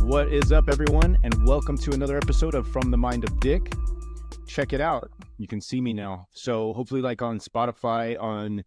What is up, everyone, and welcome to another episode of From the Mind of Dick. Check it out. You can see me now. So hopefully, like on Spotify, on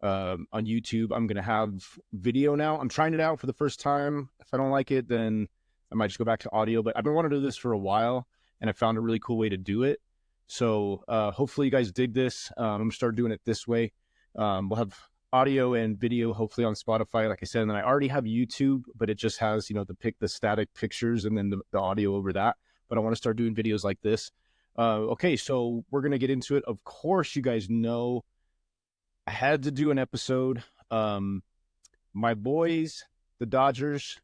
YouTube, I'm gonna have video now. I'm trying it out for the first time. If I don't like it, then I might just go back to audio. But I've been wanting to do this for a while, and I found a really cool way to do it. So hopefully, you guys dig this. I'm gonna start doing it this way. We'll have audio and video hopefully on Spotify, like I said, and then I already have YouTube, but it just has the static pictures and then the audio over that. But I want to start doing videos like this. Okay, so we're gonna get into it. Of course, you guys know I had to do an episode. My boys, the Dodgers,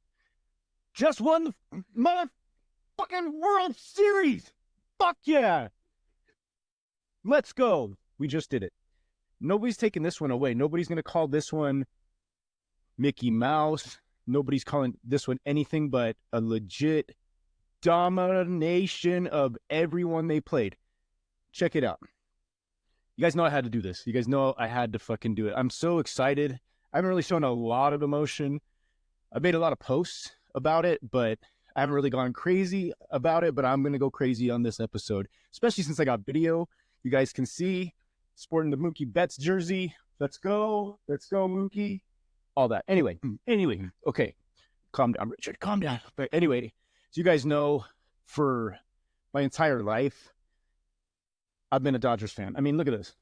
just won the motherfucking World Series. Fuck yeah, let's go. We just did it. Nobody's taking this one away. Nobody's going to call this one Mickey Mouse. Nobody's calling this one anything but a legit domination of everyone they played. Check it out. You guys know I had to do this. You guys know I had to fucking do it. I'm so excited. I haven't really shown a lot of emotion. I've made a lot of posts about it, but I haven't really gone crazy about it. But I'm going to go crazy on this episode, especially since I got video. You guys can see. Sporting the Mookie Betts jersey. Let's go, Mookie. All that. Anyway, okay. Calm down, Richard. Calm down. But anyway, so you guys know, for my entire life, I've been a Dodgers fan. I mean, look at this.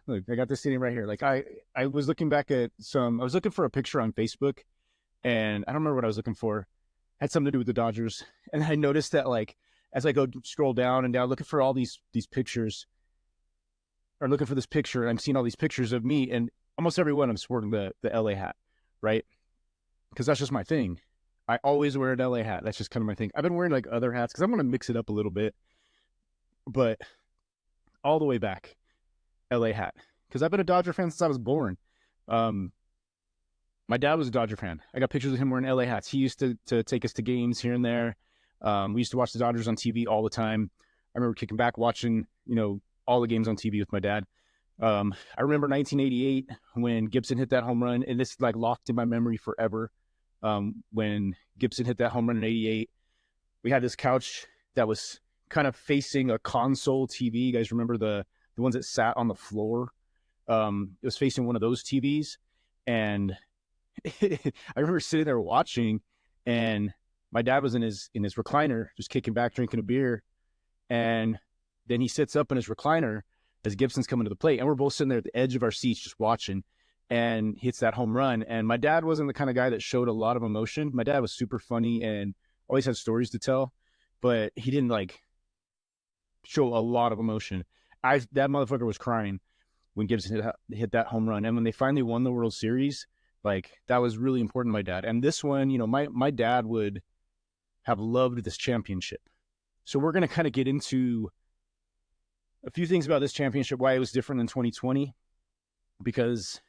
Look, I got this sitting right here. Like I was looking back at I was looking for a picture on Facebook, and I don't remember what I was looking for. It had something to do with the Dodgers, and I noticed that as I go scroll down and down, looking for all these pictures. Or looking for this picture, and I'm seeing all these pictures of me, and almost everyone I'm sporting the LA hat, right? Because that's just my thing. I always wear an LA hat. That's just kind of my thing. I've been wearing other hats because I'm going to mix it up a little bit, but all the way back, LA hat. Because I've been a Dodger fan since I was born. My dad was a Dodger fan. I got pictures of him wearing LA hats. He used to take us to games here and there. We used to watch the Dodgers on TV all the time. I remember kicking back watching, all the games on TV with my dad. I remember 1988 when Gibson hit that home run, and this locked in my memory forever. When Gibson hit that home run in 88, we had this couch that was kind of facing a console TV. You guys remember the ones that sat on the floor? It was facing one of those TVs, and I remember sitting there watching, and my dad was in his recliner, just kicking back, drinking a beer, and then he sits up in his recliner as Gibson's coming to the plate, and we're both sitting there at the edge of our seats just watching, and hits that home run. And my dad wasn't the kind of guy that showed a lot of emotion. My dad was super funny and always had stories to tell, but he didn't show a lot of emotion. That motherfucker was crying when Gibson hit that home run. And when they finally won the World Series, that was really important to my dad. And this one, my dad would have loved this championship. So we're going to kind of get into a few things about this championship, why it was different in 2020, because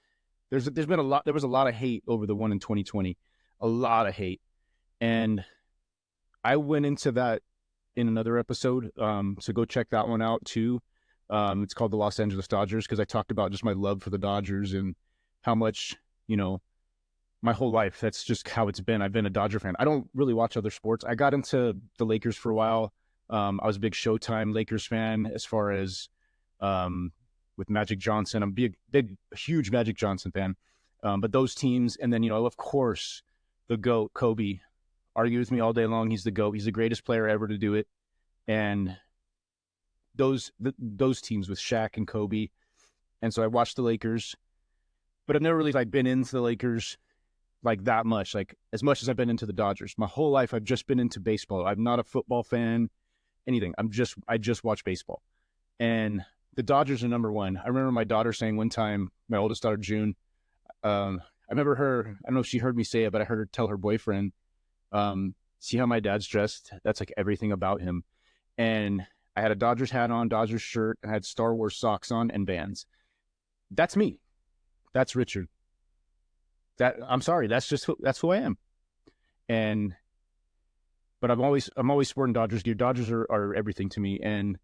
there was a lot of hate over the one in 2020, a lot of hate. And I went into that in another episode. So go check that one out too. It's called the Los Angeles Dodgers, because I talked about just my love for the Dodgers and how much, my whole life, that's just how it's been. I've been a Dodger fan. I don't really watch other sports. I got into the Lakers for a while. I was a big Showtime Lakers fan as far as with Magic Johnson. I'm a huge Magic Johnson fan. But those teams, and then, of course, the GOAT, Kobe. Argue with me all day long. He's the GOAT. He's the greatest player ever to do it. And those teams with Shaq and Kobe. And so I watched the Lakers. But I've never really been into the Lakers that much. As much as I've been into the Dodgers. My whole life I've just been into baseball. I'm not a football fan. Anything. I just watch baseball. And the Dodgers are number one. I remember my daughter saying one time, my oldest daughter, June, I remember her, I don't know if she heard me say it, but I heard her tell her boyfriend, see how my dad's dressed? That's everything about him. And I had a Dodgers hat on, Dodgers shirt, and I had Star Wars socks on and Vans. That's me. That's Richard. I'm sorry. That's who I am. And but I'm always sporting Dodgers gear. Dodgers are everything to me, and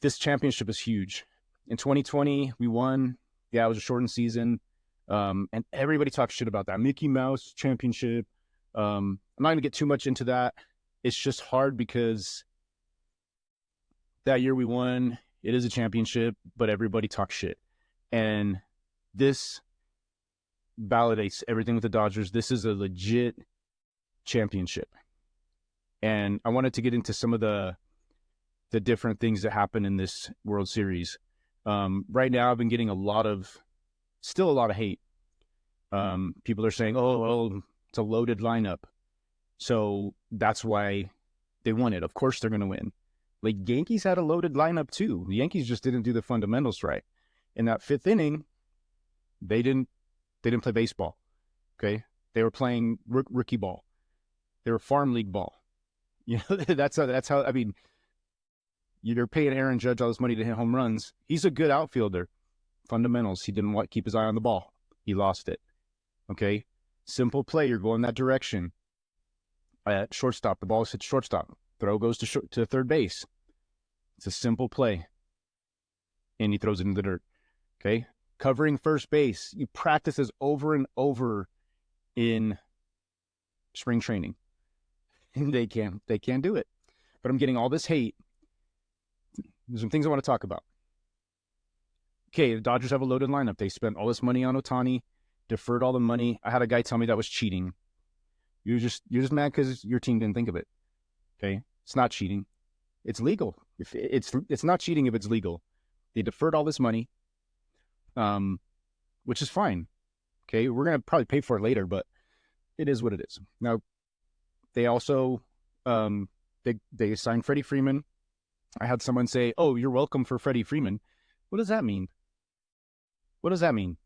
this championship is huge. In 2020, we won. Yeah, it was a shortened season, and everybody talks shit about that Mickey Mouse championship. I'm not gonna get too much into that. It's just hard because that year we won. It is a championship, but everybody talks shit, and this validates everything with the Dodgers. This is a legit championship, and I wanted to get into some of the different things that happen in this World Series. Right now, I've been getting still a lot of hate. People are saying, "Oh, well, it's a loaded lineup, so that's why they won it. Of course, they're going to win." Like Yankees had a loaded lineup too. The Yankees just didn't do the fundamentals right. In that fifth inning, they didn't play baseball. Okay, they were playing rookie ball. They were farm league ball. You know, that's how. I mean, you're paying Aaron Judge all this money to hit home runs. He's a good outfielder. Fundamentals. He didn't want to keep his eye on the ball. He lost it. Okay, simple play. You're going that direction. At shortstop, the ball hits shortstop. Throw goes to third base. It's a simple play, and he throws it in the dirt. Okay, covering first base. You practice this over and over in spring training, and they can't do it. But I'm getting all this hate. There's some things I want to talk about. Okay, the Dodgers have a loaded lineup. They spent all this money on Ohtani, deferred all the money. I had a guy tell me that was cheating. You're just mad because your team didn't think of it. Okay, it's not cheating. It's legal. If it's not cheating if it's legal. They deferred all this money, which is fine. Okay, we're gonna probably pay for it later, but it is what it is. Now, they also they signed Freddie Freeman. I had someone say, "Oh, you're welcome for Freddie Freeman." What does that mean? What does that mean?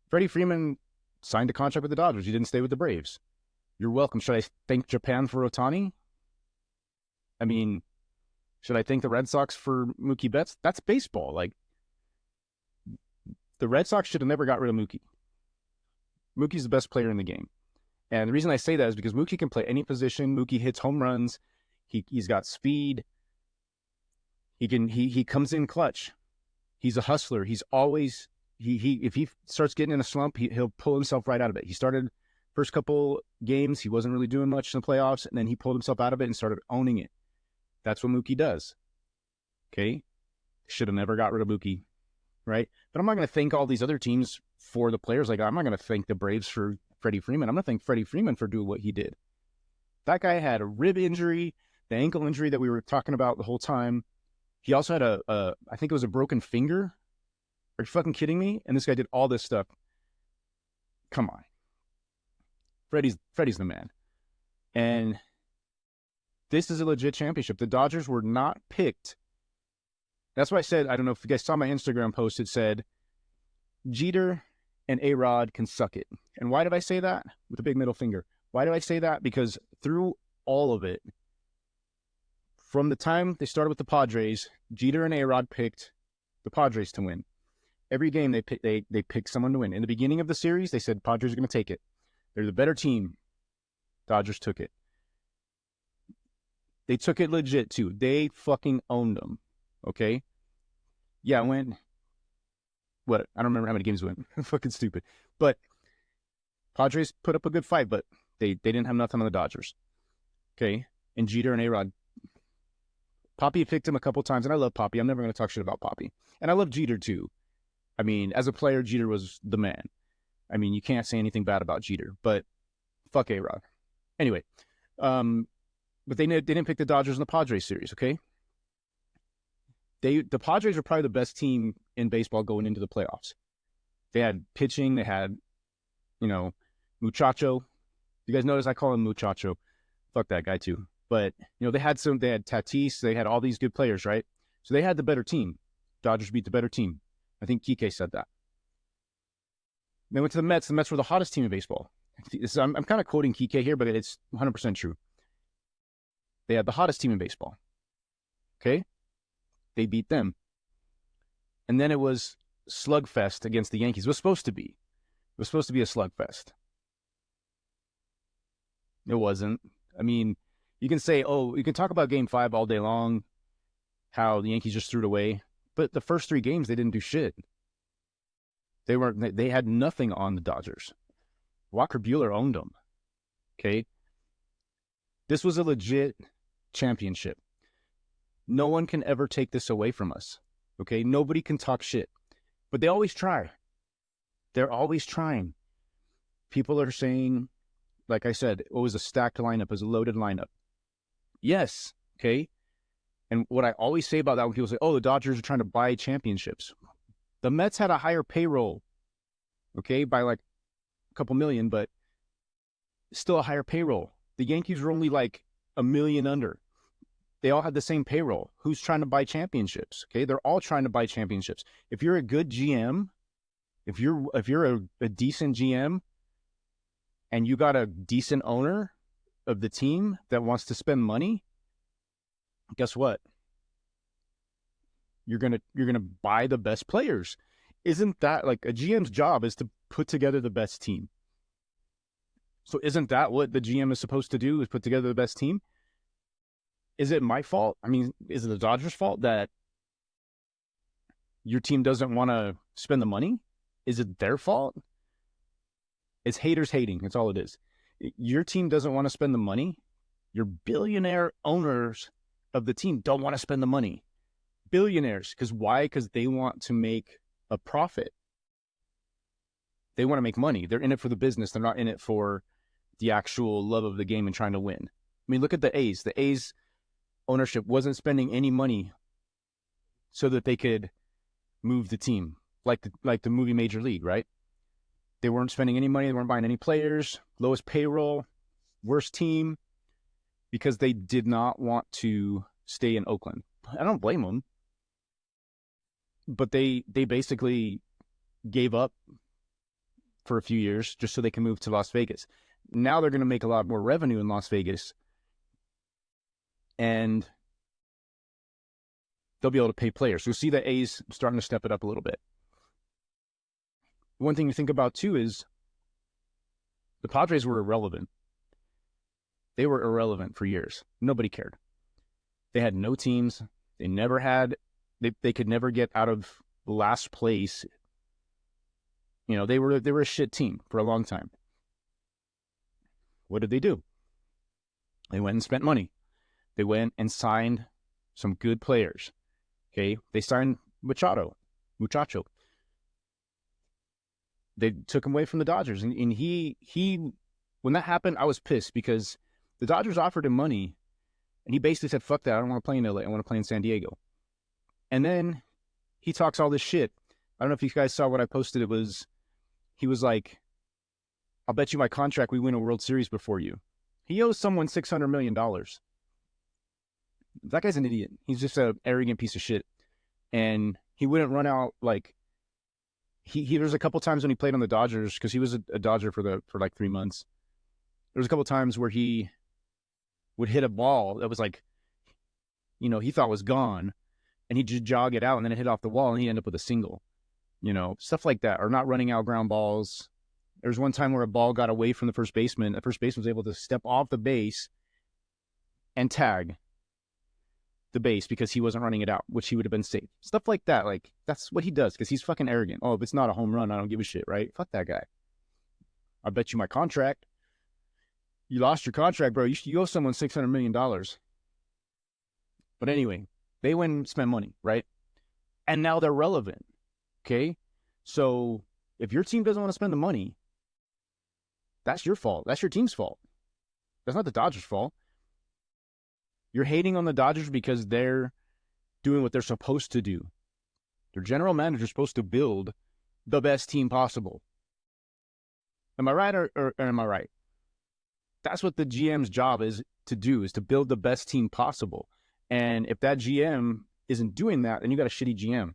Freddie Freeman signed a contract with the Dodgers. He didn't stay with the Braves. You're welcome. Should I thank Japan for Ohtani? I mean, should I thank the Red Sox for Mookie Betts? That's baseball. Like, the Red Sox should have never got rid of Mookie. Mookie's the best player in the game. And the reason I say that is because Mookie can play any position. Mookie hits home runs. He's got speed. He comes in clutch. He's a hustler. He's always if he starts getting in a slump, he'll pull himself right out of it. He started first couple games, he wasn't really doing much in the playoffs, and then he pulled himself out of it and started owning it. That's what Mookie does. Okay? Should have never got rid of Mookie, right? But I'm not going to thank all these other teams for the players. Like, I'm not going to thank the Braves for Freddie Freeman. I'm going to thank Freddie Freeman for doing what he did. That guy had a rib injury, the ankle injury that we were talking about the whole time. He also had I think it was a broken finger. Are you fucking kidding me? And this guy did all this stuff. Come on. Freddie's the man. And this is a legit championship. The Dodgers were not picked. That's why I said, I don't know if you guys saw my Instagram post, it said, Jeter and A-Rod can suck it. And why did I say that? With a big middle finger. Why did I say that? Because through all of it, from the time they started with the Padres, Jeter and A-Rod picked the Padres to win. Every game they picked someone to win. In the beginning of the series, they said Padres are going to take it. They're the better team. Dodgers took it. They took it legit too. They fucking owned them. Okay? Yeah, I don't remember how many games went. Fucking stupid. But Padres put up a good fight, but they didn't have nothing on the Dodgers. Okay? And Jeter and A-Rod. Poppy picked him a couple times, and I love Poppy. I'm never going to talk shit about Poppy. And I love Jeter too. I mean, as a player, Jeter was the man. I mean, you can't say anything bad about Jeter, but fuck A-Rod. Anyway, but they didn't pick the Dodgers in the Padres series, okay? The Padres are probably the best team in baseball going into the playoffs. They had pitching, they had, Muchacho. You guys notice I call him Muchacho. Fuck that guy too. But, they had Tatis, they had all these good players, right? So they had the better team. Dodgers beat the better team. I think Kike said that. They went to the Mets. The Mets were the hottest team in baseball. I'm kind of quoting Kike here, but it's 100% true. They had the hottest team in baseball. Okay? They beat them. And then it was slugfest against the Yankees. It was supposed to be. It was supposed to be a slugfest. It wasn't. I mean, You can say, oh, you can talk about Game 5 all day long, how the Yankees just threw it away. But the first 3 games, they didn't do shit. They had nothing on the Dodgers. Walker Buehler owned them. Okay? This was a legit championship. No one can ever take this away from us. Okay? Nobody can talk shit. But they always try. They're always trying. People are saying, like I said, it was a stacked lineup, it was a loaded lineup. Yes, okay? And what I always say about that when people say, oh, the Dodgers are trying to buy championships. The Mets had a higher payroll, okay, by like a couple million, but still a higher payroll. The Yankees were only like $1 million under. They all had the same payroll. Who's trying to buy championships? Okay, they're all trying to buy championships. If you're a good GM, if you're a decent GM, and you got a decent owner of the team that wants to spend money, guess what? You're gonna buy the best players. Isn't that like a GM's job is to put together the best team? So isn't that what the GM is supposed to do, is put together the best team? Is it my fault? I mean, is it the Dodgers' fault that your team doesn't want to spend the money? Is it their fault? It's haters hating. That's all it is. Your team doesn't want to spend the money. Your billionaire owners of the team don't want to spend the money. Billionaires. Because why? Because they want to make a profit. They want to make money. They're in it for the business. They're not in it for the actual love of the game and trying to win. I mean, look at the A's. The A's ownership wasn't spending any money so that they could move the team, like the movie Major League, right? They weren't spending any money. They weren't buying any players. Lowest payroll, worst team, because they did not want to stay in Oakland. I don't blame them. But they basically gave up for a few years just so they can move to Las Vegas. Now they're going to make a lot more revenue in Las Vegas. And they'll be able to pay players. So you'll see the A's starting to step it up a little bit. One thing to think about, too, is the Padres were irrelevant. They were irrelevant for years. Nobody cared. They had no teams. They never had, they could never get out of last place. You know, they were a shit team for a long time. What did they do? They went and spent money. They went and signed some good players. Okay, they signed Muchacho. They took him away from the Dodgers, and he when that happened, I was pissed because the Dodgers offered him money, and he basically said, "Fuck that! I don't want to play in LA. I want to play in San Diego." And then he talks all this shit. I don't know if you guys saw what I posted. He was like, "I'll bet you my contract we win a World Series before you." He owes someone $600 million. That guy's an idiot. He's just an arrogant piece of shit. And he wouldn't run out like he there's a couple times when he played on the Dodgers, because he was a Dodger for like 3 months. There was a couple times where he would hit a ball that was like, you know, he thought was gone, and he'd just jog it out, and then it hit off the wall, and he'd end up with a single. You know, stuff like that, or not running out ground balls. There was one time where a ball got away from the first baseman. The first baseman was able to step off the base and tag the base because he wasn't running it out, which he would have been safe. Stuff like that. Like, that's what he does because he's fucking arrogant. Oh, if it's not a home run, I don't give a shit, right? Fuck that guy. I bet you my contract. You lost your contract, bro. You owe someone $600 million. But anyway, they went and spent money, right? And now they're relevant, okay? So if your team doesn't want to spend the money, that's your fault. That's your team's fault. That's not the Dodgers' fault. You're hating on the Dodgers because they're doing what they're supposed to do. Their general manager's supposed to build the best team possible. Am I right or am I right? That's what the GM's job is to do, is to build the best team possible. And if that GM isn't doing that, then you got a shitty GM.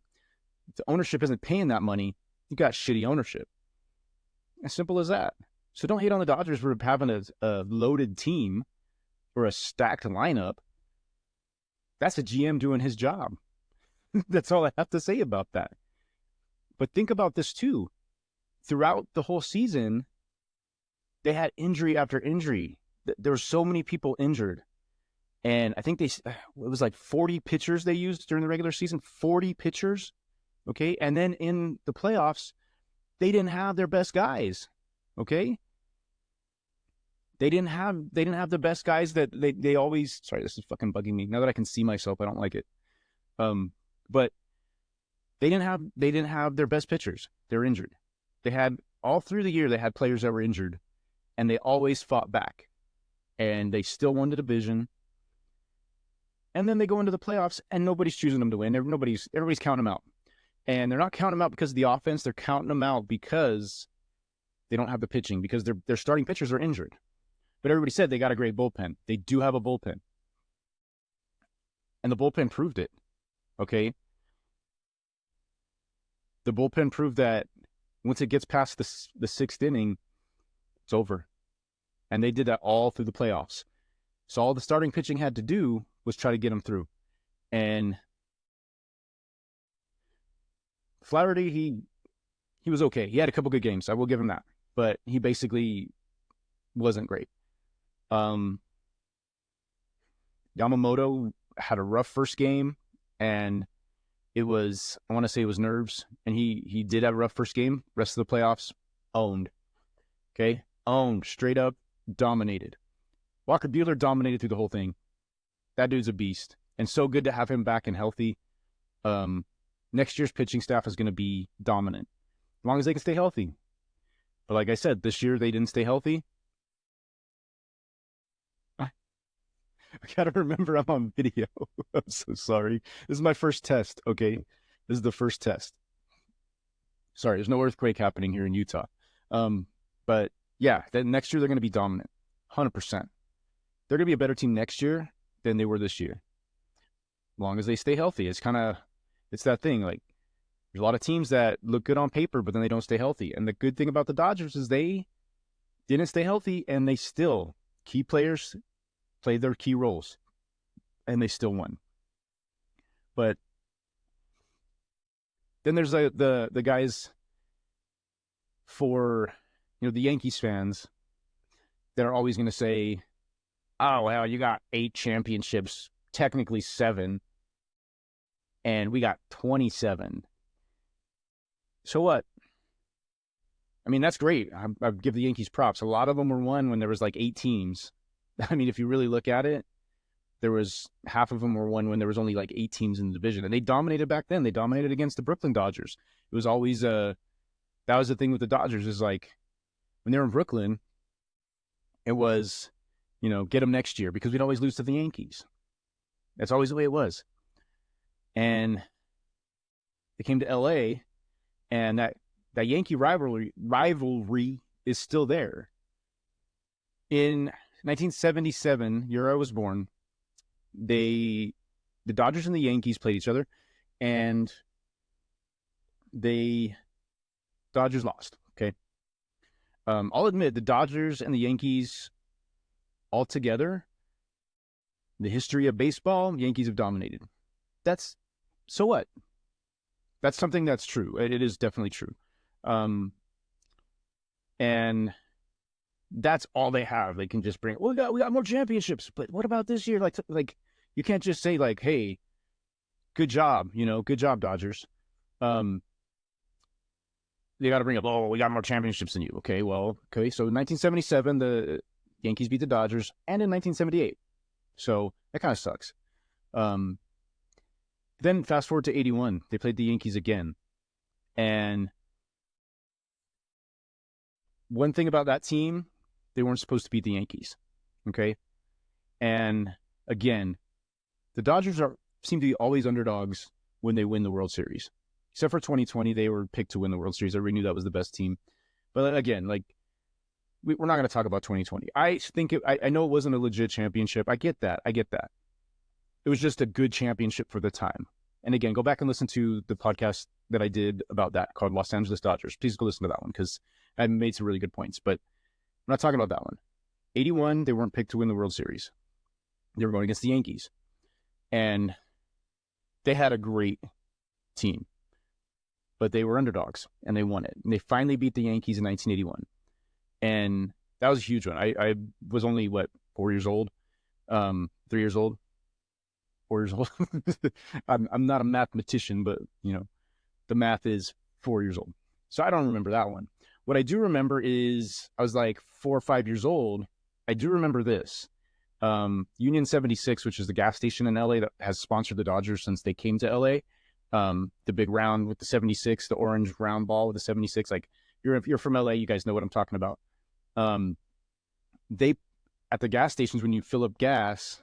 If the ownership isn't paying that money, you got shitty ownership. As simple as that. So don't hate on the Dodgers for having a loaded team or a stacked lineup. That's a GM doing his job. That's all I have to say about that. But think about this too. Throughout the whole season, they had injury after injury. There were so many people injured. And I think it was like 40 pitchers they used during the regular season, 40 pitchers. Okay. And then in the playoffs, they didn't have their best guys. Okay. They didn't have the best guys that they always, sorry, this is fucking bugging me. Now that I can see myself, I don't like it. But they didn't have their best pitchers. They're injured. They had all through the year, they had players that were injured, and they always fought back. And they still won the division. And then they go into the playoffs, and nobody's choosing them to win. Everybody's counting them out. And they're not counting them out because of the offense. They're counting them out because they don't have the pitching, because their starting pitchers are injured. But everybody said they got a great bullpen. They do have a bullpen. And the bullpen proved it. Okay? The bullpen proved that once it gets past the sixth inning, it's over. And they did that all through the playoffs. So all the starting pitching had to do was try to get them through. And Flaherty, he was okay. He had a couple good games. I will give him that. But he basically wasn't great. Yamamoto had a rough first game, and I want to say it was nerves, and he did have a rough first game. Rest of the playoffs, owned. Okay? Owned. Straight up dominated. Walker Buehler dominated through the whole thing. That dude's a beast. And so good to have him back and healthy. Next year's pitching staff is going to be dominant, as long as they can stay healthy. But like I said, this year they didn't stay healthy. I gotta remember I'm on video. I'm so sorry. This is my first test, okay? This is the first test. Sorry, there's no earthquake happening here in Utah. But yeah, then next year they're going to be dominant, 100%. They're going to be a better team next year than they were this year, as long as they stay healthy. It's that thing. Like, there's a lot of teams that look good on paper, but then they don't stay healthy. And the good thing about the Dodgers is they didn't stay healthy, and they still, key players played their key roles, and they still won. But then there's the guys for, the Yankees fans that are always going to say, oh, well, you got 8 championships, technically 7, and we got 27. So what? I mean, that's great. I give the Yankees props. A lot of them were won when there was like 8 teams. I mean, if you really look at it, there was half of them were won when there was only like 8 teams in the division, and they dominated back then. They dominated against the Brooklyn Dodgers. It was always that was the thing with the Dodgers, is like, when they were in Brooklyn, it was, get them next year, because we'd always lose to the Yankees. That's always the way it was. And they came to LA, and that Yankee rivalry is still there. In 1977, year I was born, the Dodgers and the Yankees played each other, and Dodgers lost. Okay. I'll admit, the Dodgers and the Yankees all together, the history of baseball, Yankees have dominated. So what? That's something that's true. It is definitely true. And that's all they have. They can just bring, we got more championships, but what about this year? Like you can't just say like, hey, good job, good job, Dodgers. They got to bring up, we got more championships than you. Okay, well, okay. So in 1977, the Yankees beat the Dodgers, and in 1978. So that kind of sucks. Then fast forward to 81, they played the Yankees again. And one thing about that team, they weren't supposed to beat the Yankees. Okay. And again, the Dodgers seem to be always underdogs when they win the World Series. Except for 2020, they were picked to win the World Series. Everybody knew that was the best team. But again, like, we're not going to talk about 2020. I think I know it wasn't a legit championship. I get that. It was just a good championship for the time. And again, go back and listen to the podcast that I did about that, called Los Angeles Dodgers. Please go listen to that one, because I made some really good points. But I'm not talking about that one. 81, they weren't picked to win the World Series. They were going against the Yankees. And they had a great team. But they were underdogs, and they won it. And they finally beat the Yankees in 1981. And that was a huge one. I was only, 4 years old? 3 years old, 4 years old. I'm not a mathematician, but the math is 4 years old. So I don't remember that one. What I do remember is I was like 4 or 5 years old. I do remember this. Union 76, which is the gas station in LA that has sponsored the Dodgers since they came to LA. The big round with the 76, the orange round ball with the 76. Like if you're from LA, you guys know what I'm talking about. They at the gas stations, when you fill up gas,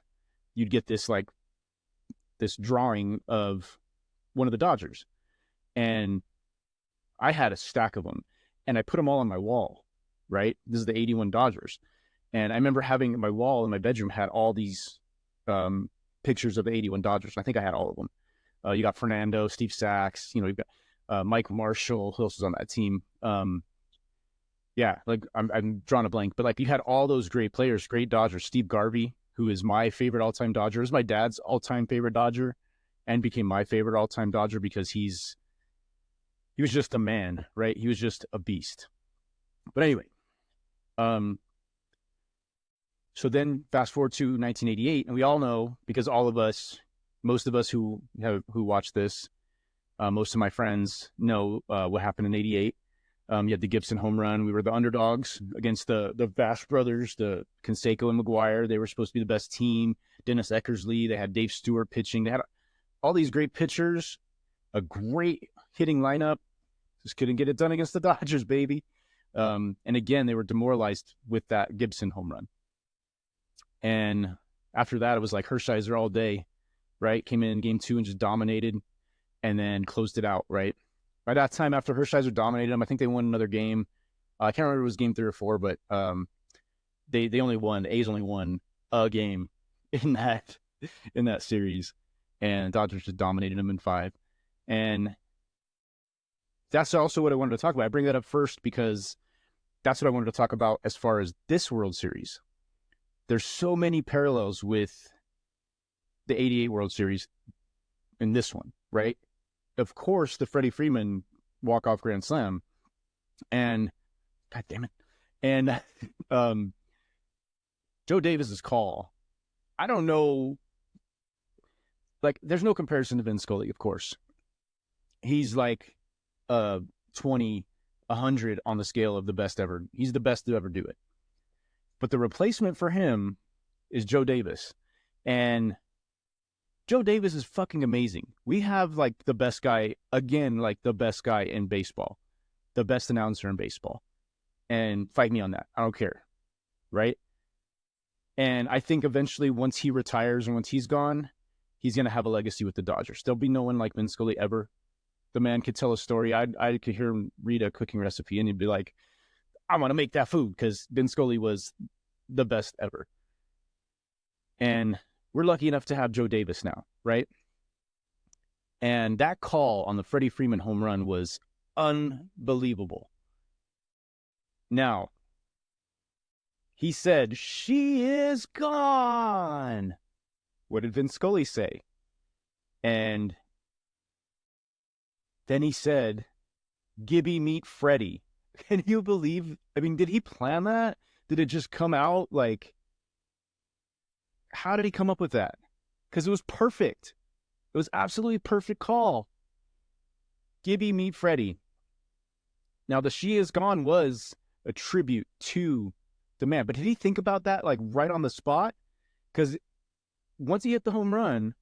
you'd get this drawing of one of the Dodgers. And I had a stack of them, and I put them all on my wall, right? This is the 81 Dodgers. And I remember having my wall in my bedroom had all these pictures of the 81 Dodgers. I think I had all of them. You got Fernando, Steve Sax, you've got Mike Marshall. Who else was on that team? Yeah, like I'm drawing a blank, but like you had all those great players, great Dodgers. Steve Garvey, who is my favorite all-time Dodger, is my dad's all-time favorite Dodger, and became my favorite all-time Dodger because he was just a man, right? He was just a beast. But anyway, so then fast forward to 1988, and we all know, because most of us who watch this, most of my friends know what happened in 88. You had the Gibson home run. We were the underdogs against the Vash brothers, the Canseco and McGuire. They were supposed to be the best team. Dennis Eckersley. They had Dave Stewart pitching. They had all these great pitchers, a great hitting lineup. Just couldn't get it done against the Dodgers, baby. And again, they were demoralized with that Gibson home run. And after that, it was like Hershiser all day, right? Came in game 2 and just dominated, and then closed it out, right? By that time, after Hershiser dominated them, I think they won another game. I can't remember if it was game 3 or 4, but they only won. The A's only won a game in that series, and Dodgers just dominated them in 5. And that's also what I wanted to talk about. I bring that up first because that's what I wanted to talk about as far as this World Series. There's so many parallels with the 88 World Series in this one, right? Of course, the Freddie Freeman walk-off grand slam, and God damn it, and Joe Davis's call. I don't know, like, there's no comparison to Vin Scully, of course. He's like 20, 100 on the scale of the best ever. He's the best to ever do it. But the replacement for him is Joe Davis, and Joe Davis is fucking amazing. We have like the best guy, again, like the best guy in baseball, the best announcer in baseball. And fight me on that. I don't care. Right? And I think eventually once he retires and once he's gone, he's going to have a legacy with the Dodgers. There'll be no one like Vin Scully ever. The man could tell a story. I could hear him read a cooking recipe and he'd be like, I want to make that food because Vin Scully was the best ever. And we're lucky enough to have Joe Davis now, right? And that call on the Freddie Freeman home run was unbelievable. Now, he said, she is gone. What did Vin Scully say? And then he said, Gibby meet Freddie. Can you believe? I mean, did he plan that? Did it just come out? Like, how did he come up with that? Because it was perfect. It was absolutely perfect call. Gibby meet Freddie. Now, the She Is Gone was a tribute to the man. But did he think about that like right on the spot? Because once he hit the home run,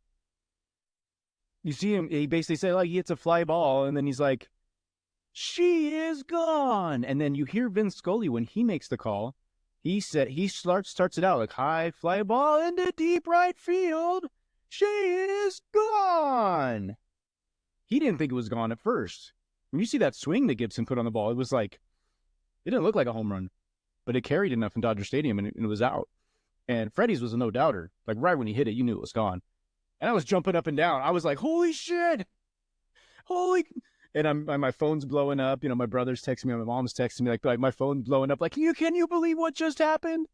you see him, he basically said like he hits a fly ball and then he's like, she is gone. And then you hear Vin Scully when he makes the call. He said he starts it out like high fly ball into deep right field. She is gone. He didn't think it was gone at first. When you see that swing that Gibson put on the ball, it was like, it didn't look like a home run, but it carried enough in Dodger Stadium and it was out. And Freddie's was a no doubter. Like right when he hit it, you knew it was gone. And I was jumping up and down. I was like, holy shit. And my phone's blowing up. You know, my brother's texting me, my mom's texting me, like my phone's blowing up. Like, can you believe what just happened?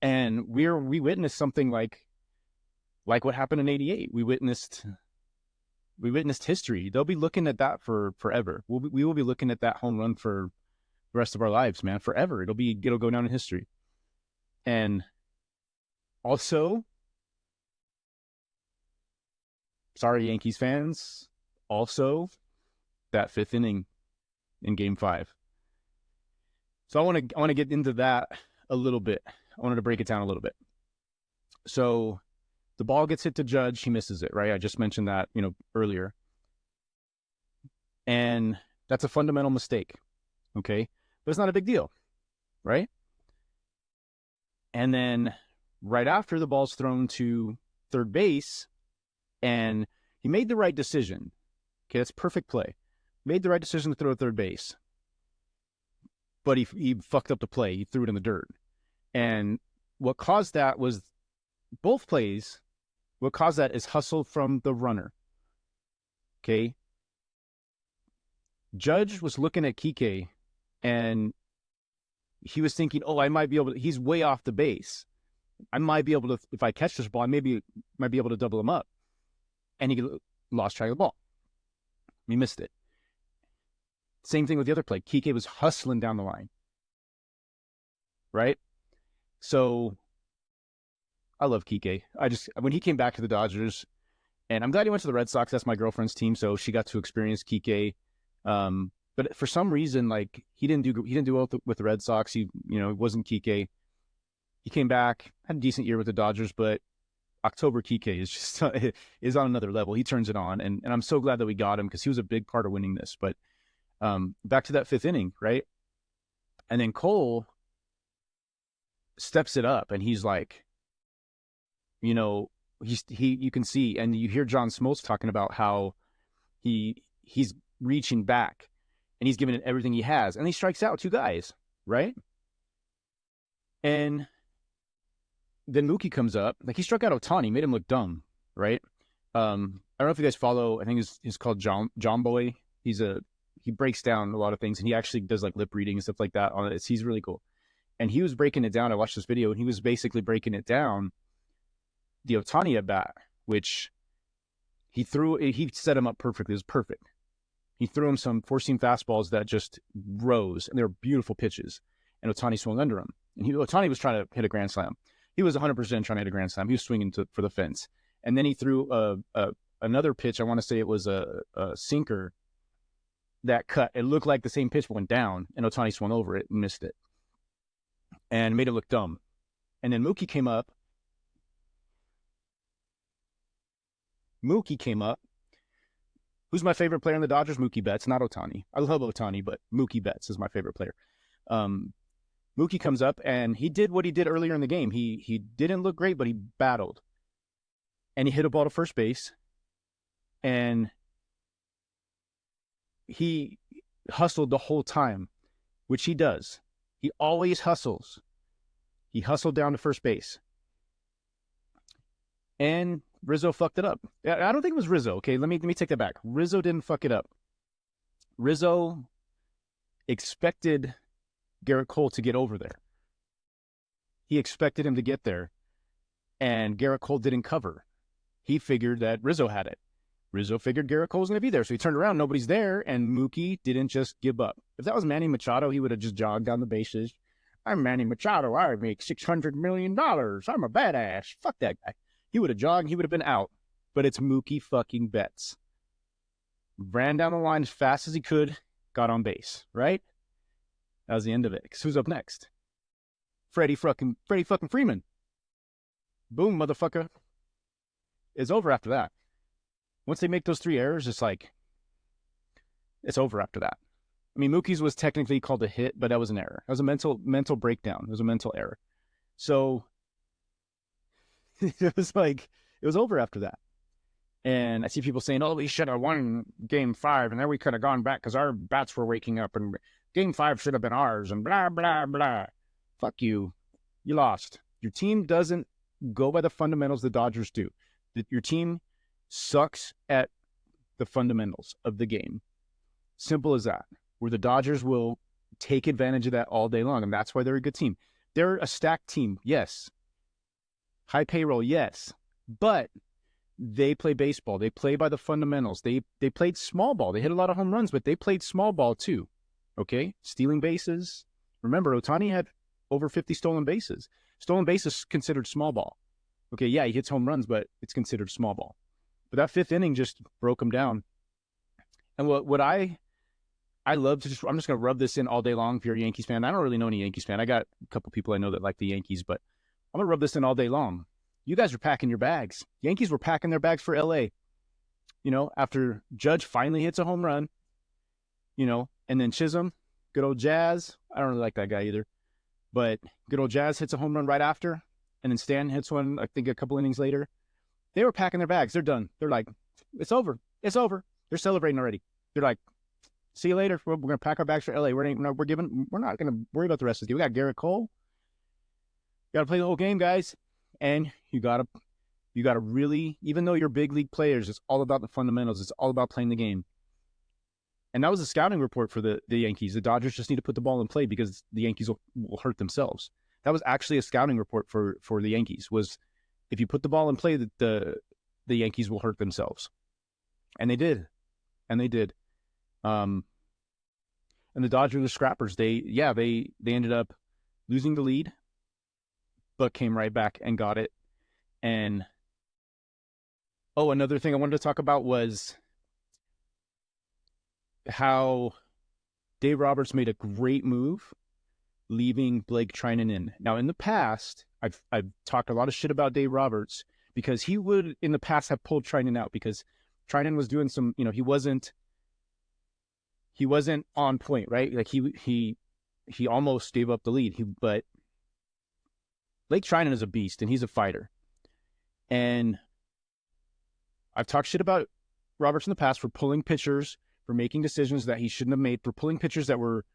And we witnessed something like what happened in '88. We witnessed history. They'll be looking at that for forever. We will be looking at that home run for the rest of our lives, man, forever. It'll go down in history. And also, sorry, Yankees fans, also that fifth inning in Game 5. So I want to get into that a little bit. I wanted to break it down a little bit. So the ball gets hit to Judge. He misses it, right? I just mentioned that, earlier. And that's a fundamental mistake, okay? But it's not a big deal, right? And then right after, the ball's thrown to third base, and he made the right decision. Okay, that's perfect play. Made the right decision to throw to third base. But he fucked up the play. He threw it in the dirt. And what caused that was both plays. What caused that is hustle from the runner. Okay. Judge was looking at Kike, and he was thinking, oh, I might be able to, he's way off the base. I might be able to, if I catch this ball, I might be able to double him up. And he lost track of the ball. He missed it. Same thing with the other play. Kike was hustling down the line. Right? So I love Kike. When he came back to the Dodgers, and I'm glad he went to the Red Sox. That's my girlfriend's team, so she got to experience Kike. But for some reason, like, he didn't do well with the Red Sox. It wasn't Kike. He came back, had a decent year with the Dodgers, but October Kike is just is on another level. He turns it on, and I'm so glad that we got him, because he was a big part of winning this. But back to that fifth inning, right? And then Cole steps it up, and he's like, you can see, and you hear John Smoltz talking about how he's reaching back, and he's giving it everything he has, and he strikes out 2 guys, right? And then Mookie comes up, like, he struck out Ohtani, made him look dumb, right? I don't know if you guys follow, I think he's called John Boy. He breaks down a lot of things, and he actually does like lip reading and stuff like that on it. He's really cool. And he was breaking it down. I watched this video, and he was basically breaking it down, the Ohtani at bat, which he set him up perfectly. It was perfect. He threw him some four-seam fastballs that just rose, and they were beautiful pitches. And Ohtani swung under him. And Ohtani was trying to hit a grand slam. He was 100% trying to hit a grand slam. He was swinging for the fence. And then he threw another pitch. I want to say it was a sinker that cut. It looked like the same pitch, but went down, and Ohtani swung over it and missed it, and made it look dumb. And then Mookie came up. Who's my favorite player in the Dodgers? Mookie Betts, not Ohtani. I love Ohtani, but Mookie Betts is my favorite player. Mookie comes up, and he did what he did earlier in the game. He didn't look great, but he battled. And he hit a ball to first base, and he hustled the whole time, which he does. He always hustles. He hustled down to first base. And Rizzo fucked it up. I don't think it was Rizzo. Okay, let me take that back. Rizzo didn't fuck it up. Rizzo expected Gerrit Cole to get over there. He expected him to get there, and Gerrit Cole didn't cover. He figured that Rizzo had it. Rizzo figured Gerrit Cole was going to be there, so he turned around, nobody's there, and Mookie didn't just give up. If that was Manny Machado, he would have just jogged down the bases. I'm Manny Machado. I make $600 million. I'm a badass. Fuck that guy. He would have jogged. He would have been out. But it's Mookie fucking Betts. Ran down the line as fast as he could, got on base, right? That was the end of it. Because who's up next? Freddie fucking Freeman. Boom, motherfucker. It's over after that. Once they make those 3 errors, it's over after that. I mean, Mookie's was technically called a hit, but that was an error. That was a mental breakdown. It was a mental error. So it was over after that. And I see people saying, oh, we should have won Game 5, and then we could have gone back because our bats were waking up, and Game 5 should have been ours, and blah, blah, blah. Fuck you. You lost. Your team doesn't go by the fundamentals the Dodgers do. Your team sucks at the fundamentals of the game. Simple as that. Where the Dodgers will take advantage of that all day long, and that's why they're a good team. They're a stacked team, yes. High payroll, yes. But they play baseball. They play by the fundamentals. They played small ball. They hit a lot of home runs, but they played small ball too. Okay? Stealing bases. Remember, Ohtani had over 50 stolen bases. Stolen bases considered small ball. Okay, yeah, he hits home runs, but it's considered small ball. But that fifth inning just broke them down. And what I love to I'm just going to rub this in all day long if you're a Yankees fan. I don't really know any Yankees fan. I got a couple people I know that like the Yankees, but I'm going to rub this in all day long. You guys are packing your bags. Yankees were packing their bags for LA, after Judge finally hits a home run, and then Chisholm, good old Jazz. I don't really like that guy either, but good old Jazz hits a home run right after, and then Stan hits one, I think a couple innings later. They were packing their bags. They're done. They're like, it's over. It's over. They're celebrating already. They're like, see you later. We're going to pack our bags for LA. We're not going to worry about the rest of the game. We got Garrett Cole. Got to play the whole game, guys. And you got to really, even though you're big league players, it's all about the fundamentals. It's all about playing the game. And that was a scouting report for the Yankees. The Dodgers just need to put the ball in play because the Yankees will hurt themselves. That was actually a scouting report for the Yankees, was if you put the ball in play, the Yankees will hurt themselves. And they did. And the Dodgers were scrappers. They ended up losing the lead, but came right back and got it. And another thing I wanted to talk about was how Dave Roberts made a great move leaving Blake Treinen in. Now, in the past, I've talked a lot of shit about Dave Roberts because he would in the past have pulled Treinen out because Treinen was doing some, he wasn't on point, right? Like he almost gave up the lead. But Blake Treinen is a beast and he's a fighter. And I've talked shit about Roberts in the past for pulling pitchers, for making decisions that he shouldn't have made, for pulling pitchers that were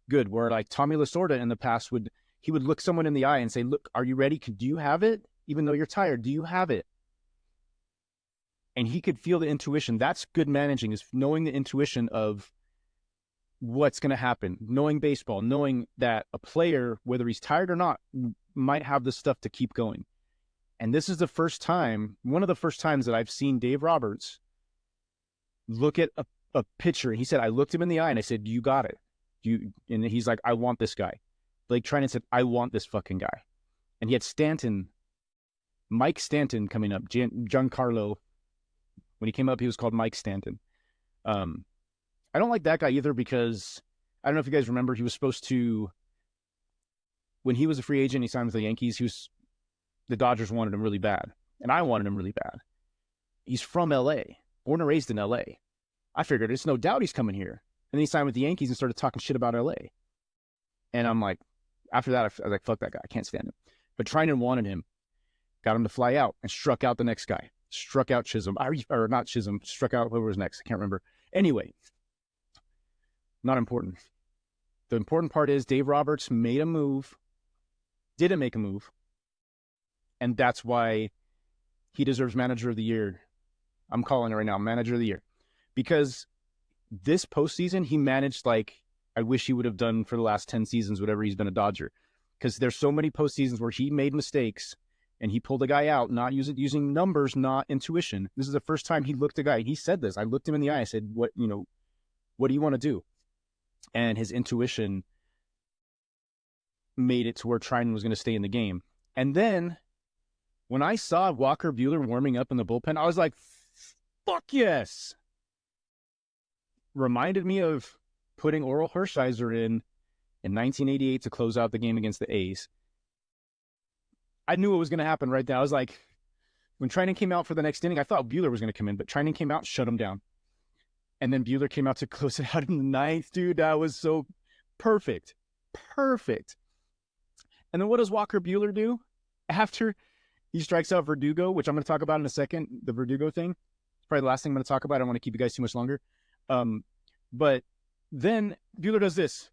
good, where like Tommy Lasorda in the past would look someone in the eye and say, look, are you ready? Do you have it? Even though you're tired, do you have it? And he could feel the intuition. That's good managing, is knowing the intuition of what's going to happen, knowing baseball, knowing that a player, whether he's tired or not, might have the stuff to keep going. And this is one of the first times that I've seen Dave Roberts look at a pitcher. He said, I looked him in the eye and I said, you got it. And he's like, I want this guy. Blake Treinen said, I want this fucking guy. And he had Mike Stanton coming up, Giancarlo. When he came up, he was called Mike Stanton. I don't like that guy either because I don't know if you guys remember, he was supposed to, when he was a free agent, he signed with the Yankees. The Dodgers wanted him really bad, and I wanted him really bad. He's from LA, born and raised in LA. I figured it's no doubt he's coming here. And then he signed with the Yankees and started talking shit about LA. And I'm like, after that, I was like, fuck that guy. I can't stand him. But Treinen wanted him, got him to fly out, and struck out the next guy. Struck out Chisholm, or not Chisholm, struck out whoever was next. I can't remember. Anyway, not important. The important part is Dave Roberts made a move, didn't make a move, and that's why he deserves Manager of the Year. I'm calling it right now, Manager of the Year. Because this postseason, he managed like I wish he would have done for the last 10 seasons, whatever he's been a Dodger. Because there's so many postseasons where he made mistakes and he pulled a guy out, not using numbers, not intuition. This is the first time he looked a guy. He said this. I looked him in the eye. I said, what do you want to do? And his intuition made it to where Treinen was going to stay in the game. And then when I saw Walker Buehler warming up in the bullpen, I was like, fuck yes. Reminded me of putting Oral Hershiser in 1988 to close out the game against the A's. I knew what was going to happen right there. I was like, when Treinen came out for the next inning, I thought Buehler was going to come in, but Treinen came out and shut him down. And then Buehler came out to close it out in the ninth. Dude, that was so perfect. Perfect. And then what does Walker Buehler do? After he strikes out Verdugo, which I'm going to talk about in a second, the Verdugo thing. It's probably the last thing I'm going to talk about. I don't want to keep you guys too much longer. But then Buehler does this.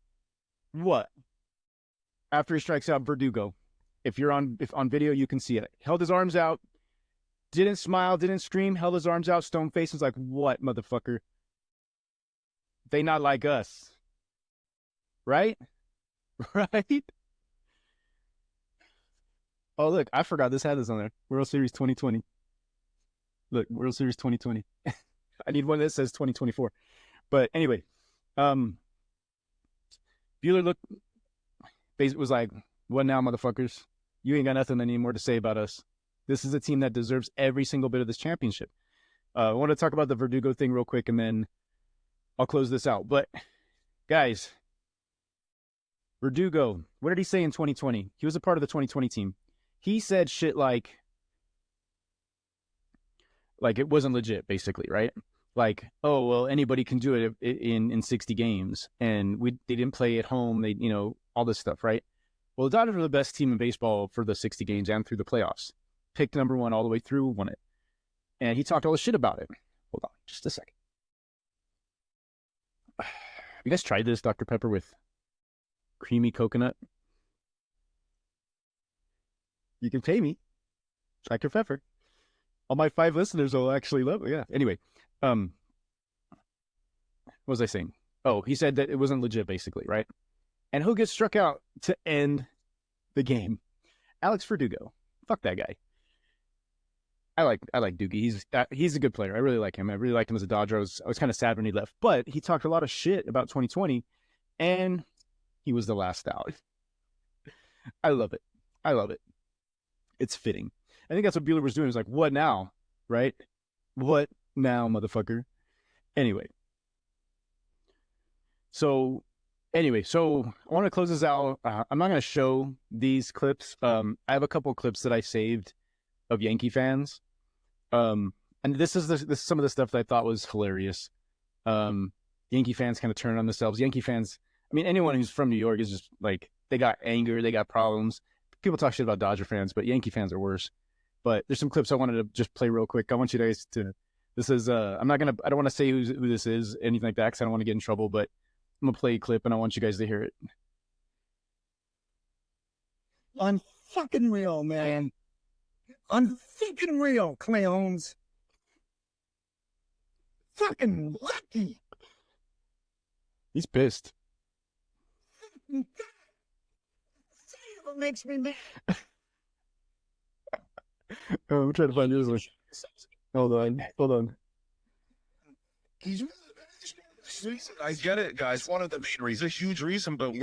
What? After he strikes out Verdugo. If on video, you can see it. Held his arms out. Didn't smile, didn't scream, held his arms out, stone face, was like, what, motherfucker? They not like us. Right? Right? Oh, look, I forgot this had this on there. World Series 2020. Look, World Series 2020. I need one that says 2024. But anyway, Buehler was like, what now, motherfuckers? You ain't got nothing anymore to say about us. This is a team that deserves every single bit of this championship. I want to talk about the Verdugo thing real quick, and then I'll close this out. But guys, Verdugo, what did he say in 2020? He was a part of the 2020 team. He said shit like it wasn't legit, basically, right? Like, oh well, anybody can do it in 60 games, and they didn't play at home. They all this stuff, right? Well, the Dodgers were the best team in baseball for the 60 games and through the playoffs. Picked number one all the way through, won it, and he talked all this shit about it. Hold on, just a second. You guys tried this Dr. Pepper with creamy coconut? You can pay me, Dr. Pepper. All my 5 listeners will actually love it. Yeah. Anyway, what was I saying? Oh, he said that it wasn't legit, basically, right? And who gets struck out to end the game? Alex Verdugo. Fuck that guy. I like Doogie. He's a good player. I really like him. I really liked him as a Dodger. I was kind of sad when he left, but he talked a lot of shit about 2020, and he was the last out. I love it. I love it. It's fitting. I think that's what Buehler was doing. He was like, what now? Right? What now, motherfucker? Anyway. So I want to close this out. I'm not going to show these clips. I have a couple clips that I saved of Yankee fans. And this is some of the stuff that I thought was hilarious. Yankee fans kind of turn on themselves. Yankee fans, I mean, anyone who's from New York is just like, they got anger, they got problems. People talk shit about Dodger fans, but Yankee fans are worse. But there's some clips I wanted to just play real quick. I want you guys to, this is, I don't want to say who this is, anything like that, because I don't want to get in trouble, but I'm going to play a clip and I want you guys to hear it. Unfucking real, man. Unfucking real, clowns. Fucking lucky. He's pissed. What makes me mad? Oh, I'm trying to find this one. Hold on. I get it, guys. One of the main reasons, a huge reason, but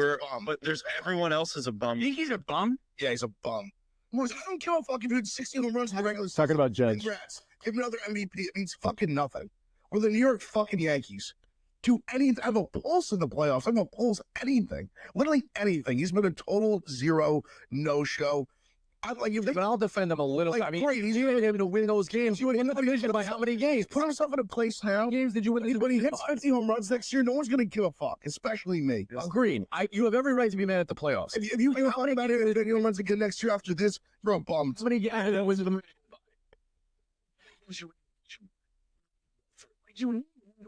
there's everyone else is a bum. You think he's a bum? Yeah, he's a bum. I don't care if fucking dude 60 home runs in the regular season. Talking about Judge. Congrats. Give him another MVP. It means fucking nothing. Or the New York fucking Yankees. Do anything. Have a pulse in the playoffs. Have a pulse anything. Literally anything. He's been a total zero no-show. But I'll defend him a little. Like, I mean, great. He's even able to win those games. You would win the division by how many games? Put himself in a place now. How games did you win? When he hits 50 home runs next year, no one's going to give a fuck, especially me. agreed. You have every right to be mad at the playoffs. If you feel funny about it, home runs again next year after this, you're a bum. That was You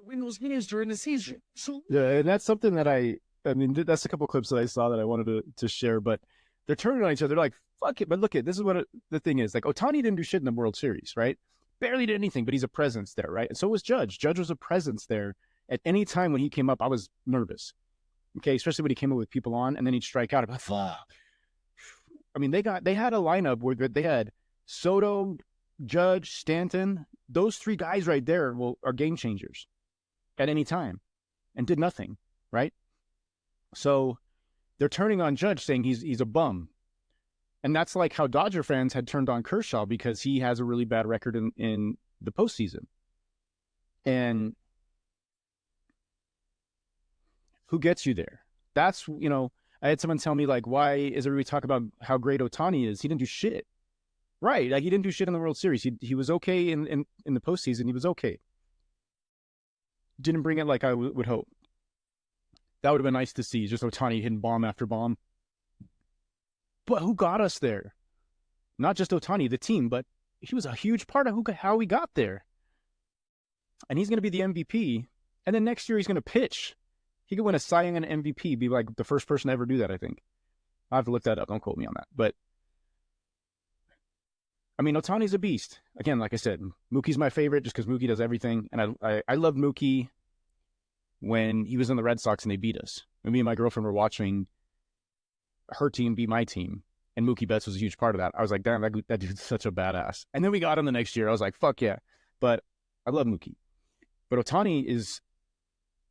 win those games during the season. So Yeah, and that's something that I mean, that's a couple of clips that I saw that I wanted to share, but they're turning on each other. They're like, fuck it. But look, this is what the thing is. Like, Ohtani didn't do shit in the World Series, right? Barely did anything, but he's a presence there, right? And so was Judge. Judge was a presence there. At any time when he came up, I was nervous. Okay, especially when he came up with people on, and then he'd strike out. I'm like, fuck. I mean, they had a lineup where they had Soto, Judge, Stanton. Those 3 guys right there are game changers at any time, and did nothing, right? So they're turning on Judge, saying he's a bum. And that's like how Dodger fans had turned on Kershaw because he has a really bad record in the postseason. And who gets you there? That's, I had someone tell me, like, why is everybody talking about how great Ohtani is? He didn't do shit. Right. Like, he didn't do shit in the World Series. He was okay in the postseason. He was okay. Didn't bring it like I would hope. That would have been nice to see, just Ohtani hitting bomb after bomb. But who got us there? Not just Ohtani, the team, but he was a huge part of how we got there. And he's going to be the MVP. And then next year he's going to pitch. He could win a Cy Young and an MVP, be like the first person to ever do that, I think. I'll have to look that up. Don't quote me on that. But, I mean, Ohtani's a beast. Again, like I said, Mookie's my favorite just because Mookie does everything. And I loved Mookie when he was in the Red Sox and they beat us. And me and my girlfriend were watching her team beat my team, and Mookie Betts was a huge part of that. I was like, damn, that dude's such a badass. And then we got him the next year. I was like, fuck yeah. But I love Mookie. But Ohtani is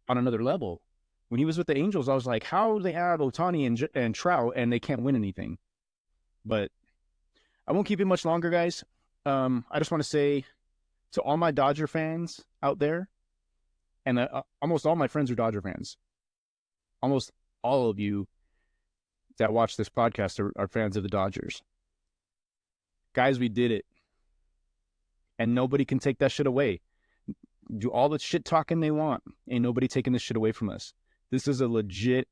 on another level. When he was with the Angels, I was like, how do they have Ohtani and Trout and they can't win anything? But I won't keep it much longer, guys. I just want to say to all my Dodger fans out there, and almost all my friends are Dodger fans. Almost all of you that watch this podcast are fans of the Dodgers. Guys, we did it. And nobody can take that shit away. Do all the shit talking they want. Ain't nobody taking this shit away from us. This is a legit,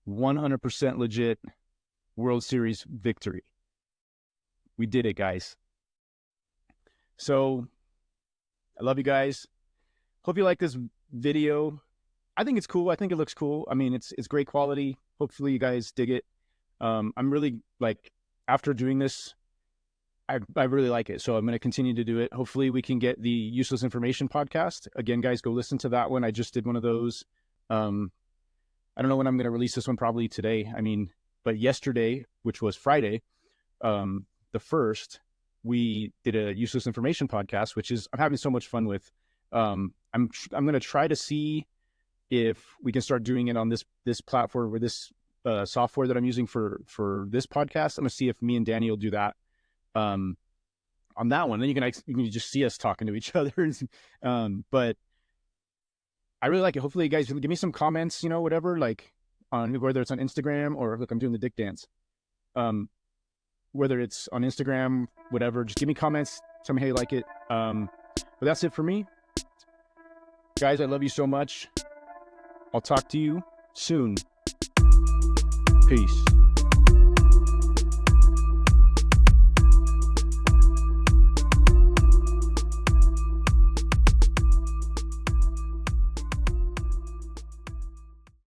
100% legit World Series victory. We did it, guys. So, I love you guys. Hope you like this video. I think it's cool. I think it looks cool. I mean, it's great quality. Hopefully you guys dig it. I'm really, like, after doing this, I really like it. So I'm going to continue to do it. Hopefully we can get the Useless Information podcast. Again, guys, go listen to that one. I just did one of those. I don't know when I'm going to release this one, probably today. I mean, but yesterday, which was Friday, the 1st, we did a Useless Information podcast, which is I'm having so much fun with. I'm going to try to see if we can start doing it on this platform or this software that I'm using for this podcast. I'm going to see if me and Danny will do that on that one. Then you can just see us talking to each other. But I really like it. Hopefully you guys give me some comments, whatever, like on whether it's on Instagram or look, I'm doing the dick dance. Whether it's on Instagram, whatever, just give me comments. Tell me how you like it. But that's it for me. Guys, I love you so much. I'll talk to you soon. Peace.